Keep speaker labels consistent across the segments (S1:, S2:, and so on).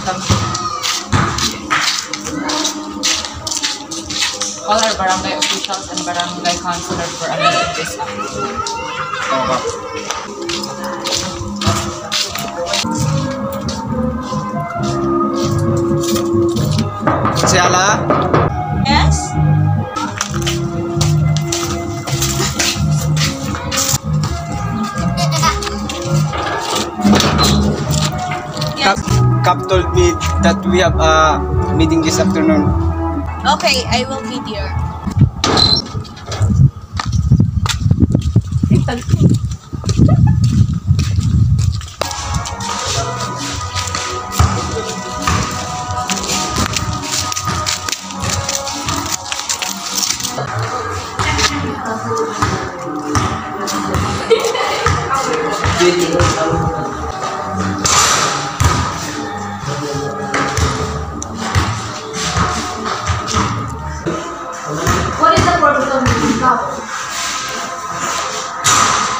S1: All our barangay officials and barangay councilor for a meeting this afternoon.
S2: Siala?
S1: Yes?
S2: Cap told me that we have a meeting this afternoon.
S3: Okay, I will be there.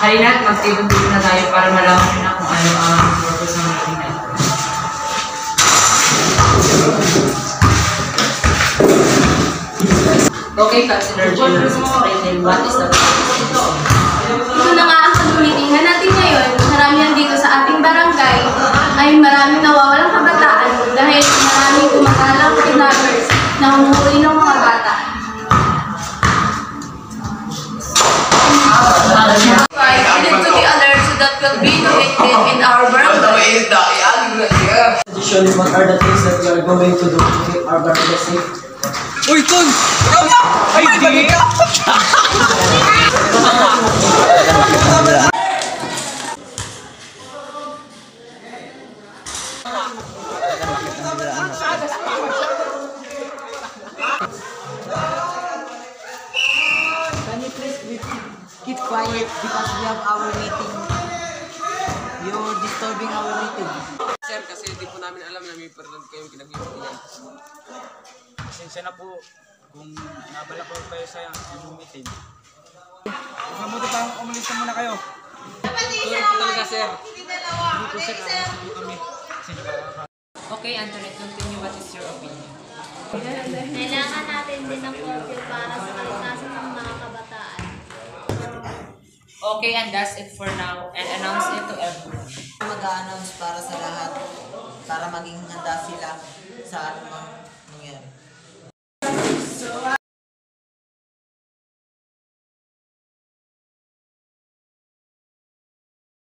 S1: Halina't magtibon-tibon na tayo para malaman nyo na kung ano ang purpose ng meeting na ito. Okay, Councilor Jim, what is the purpose ito?
S3: Ito na nga ang pag-meetingan natin ngayon. Maramihan dito sa ating barangay ay maraming nawawalang kabataan dahil maraming kumakalang kidnappers na humuhuli ng mga bata. We need to be alert so that will be located in our barangay.
S4: Additionally, what are the things that we are going to do to keep our barangay safe?
S2: Uy, Ton! Ay, di!
S5: Can you please keep quiet because we have our meeting. You're disturbing our meeting.
S6: Sir, kasi hindi po namin alam na may perdon kayong pinag-iipigan.
S2: Pasensya na po kung nabala po kayo sa yung meeting. Mabuti pa, umalis na muna kayo.
S6: Sorry po talaga, sir.
S2: Hindi po sir, nakasabi kami.
S1: Okay, Antoinette, continue. What is your opinion?
S7: Kailangan natin din ng curfew para sa kalikasan ng mga kabataan.
S1: Okay, and that's it for now. And announce it to everyone.
S5: Mag-a-announce para sa lahat para maging handa sila sa anumang